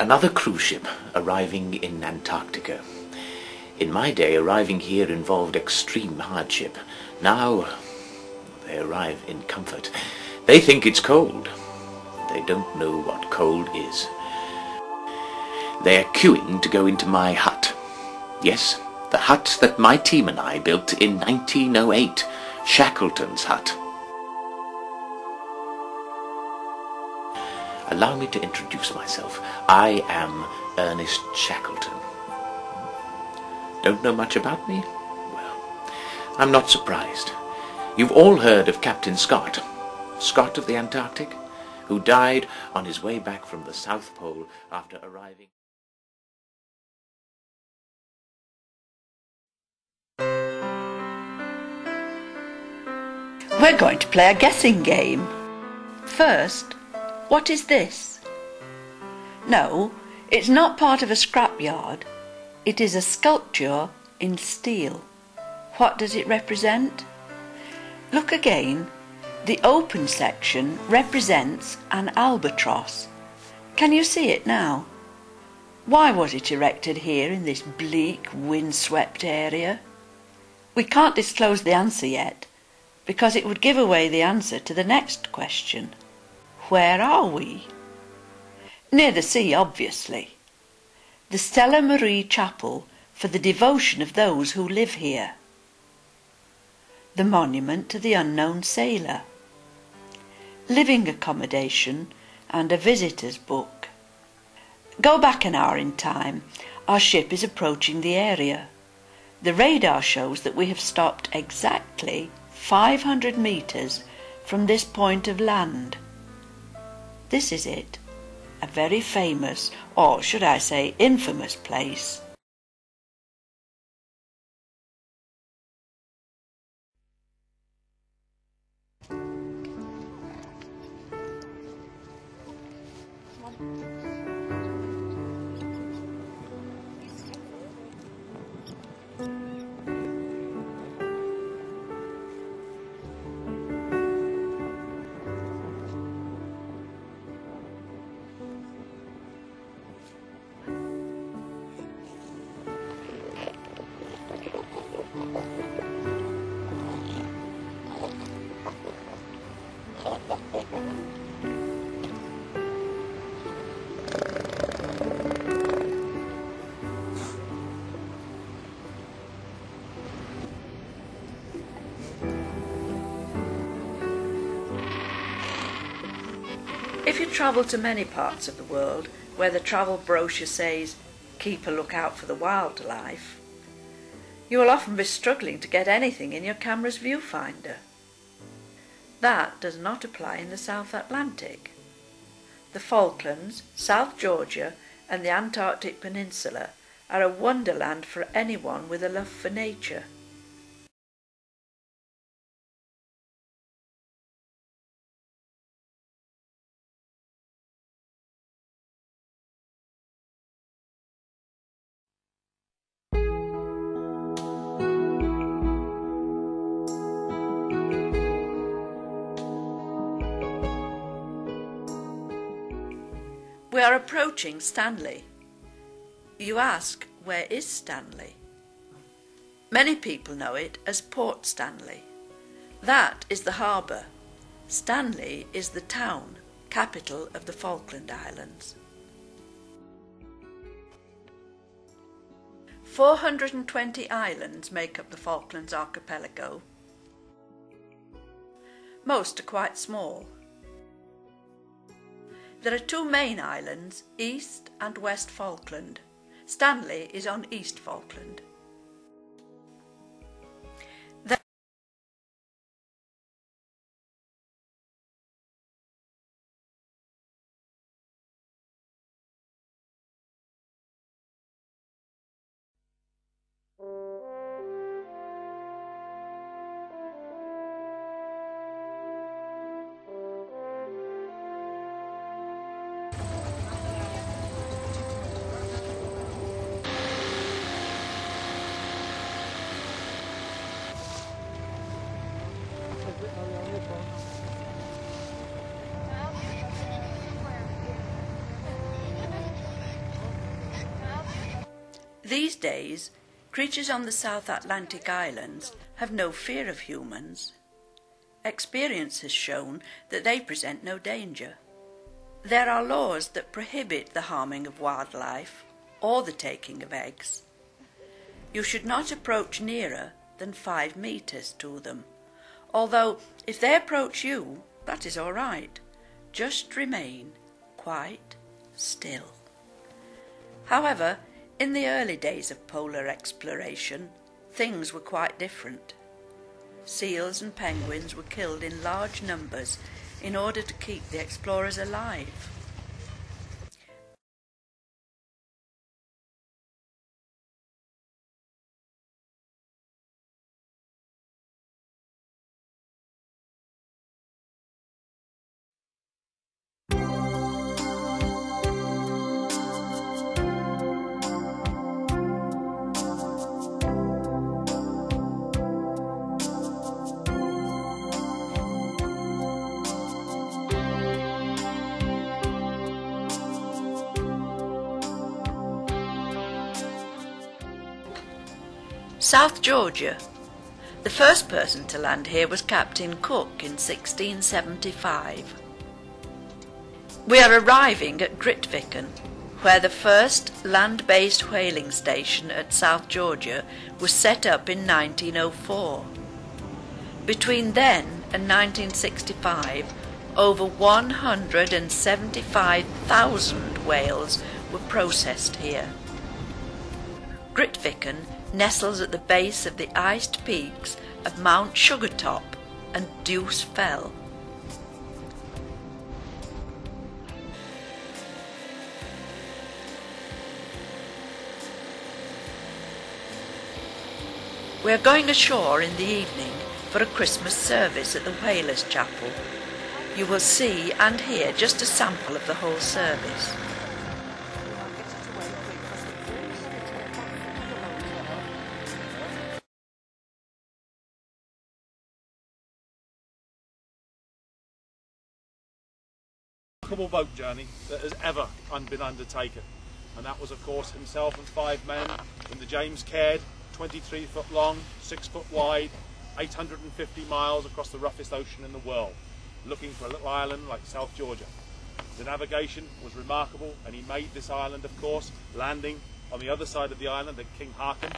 Another cruise ship arriving in Antarctica. In my day, arriving here involved extreme hardship. Now, they arrive in comfort. They think it's cold. They don't know what cold is. They are queuing to go into my hut. Yes, the hut that my team and I built in 1908, Shackleton's hut. Allow me to introduce myself. I am Ernest Shackleton. Don't know much about me? Well, I'm not surprised. You've all heard of Captain Scott, Scott of the Antarctic, who died on his way back from the South Pole after arriving. We're going to play a guessing game. First, what is this? No, it's not part of a scrapyard. It is a sculpture in steel. What does it represent? Look again. The open section represents an albatross. Can you see it now? Why was it erected here in this bleak, windswept area? We can't disclose the answer yet, because it would give away the answer to the next question. Where are we? Near the sea, obviously. The Stella Marie Chapel for the devotion of those who live here. The monument to the unknown sailor. Living accommodation and a visitor's book. Go back an hour in time. Our ship is approaching the area. The radar shows that we have stopped exactly 500 meters from this point of land. This is it, a very famous, or should I say infamous place. If you travel to many parts of the world where the travel brochure says, "Keep a lookout for the wildlife," you will often be struggling to get anything in your camera's viewfinder. That does not apply in the South Atlantic. The Falklands, South Georgia and the Antarctic Peninsula are a wonderland for anyone with a love for nature. We are approaching Stanley. You ask, where is Stanley? Many people know it as Port Stanley. That is the harbour. Stanley is the town, capital of the Falkland Islands. 420 islands make up the Falklands archipelago. Most are quite small. There are two main islands, East and West Falkland. Stanley is on East Falkland. These days, creatures on the South Atlantic islands have no fear of humans. Experience has shown that they present no danger. There are laws that prohibit the harming of wildlife or the taking of eggs. You should not approach nearer than 5 meters to them, although if they approach you, that is all right. Just remain quite still. However, in the early days of polar exploration, things were quite different. Seals and penguins were killed in large numbers in order to keep the explorers alive. South Georgia. The first person to land here was Captain Cook in 1675. We are arriving at Grytviken, where the first land-based whaling station at South Georgia was set up in 1904. Between then and 1965, over 175,000 whales were processed here. Grytviken nestles at the base of the iced peaks of Mount Sugartop and Deuce Fell. We are going ashore in the evening for a Christmas service at the Whalers' Chapel. You will see and hear just a sample of the whole service. Boat journey that has ever been undertaken, and that was of course himself and 5 men in the James Caird, 23 foot long, 6 foot wide, 850 miles across the roughest ocean in the world, looking for a little island like South Georgia. The navigation was remarkable, and he made this island, of course, landing on the other side of the island at King Haakon,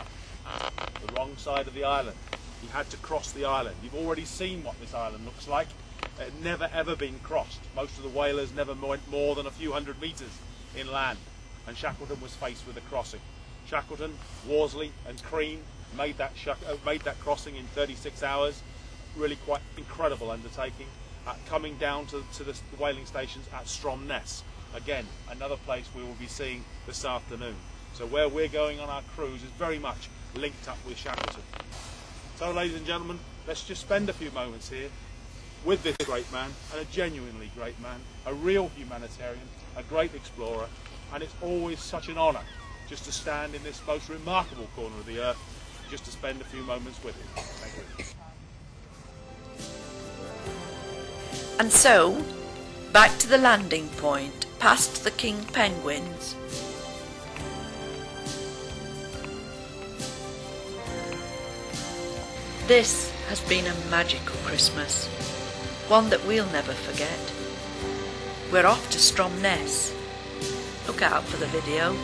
the wrong side of the island. He had to cross the island. You've already seen what this island looks like. It had never ever been crossed. Most of the whalers never went more than a few hundred metres inland, and Shackleton was faced with a crossing. Shackleton, Worsley and Crean made that crossing in 36 hours. Really quite incredible undertaking. Coming down to the whaling stations at Stromness. Again, another place we will be seeing this afternoon. So where we're going on our cruise is very much linked up with Shackleton. So ladies and gentlemen, let's just spend a few moments here with this great man, and a genuinely great man, a real humanitarian, a great explorer, and it's always such an honour just to stand in this most remarkable corner of the earth, just to spend a few moments with him. Thank you. And so, back to the landing point, past the king penguins. This has been a magical Christmas. One that we'll never forget. We're off to Stromness. Look out for the video.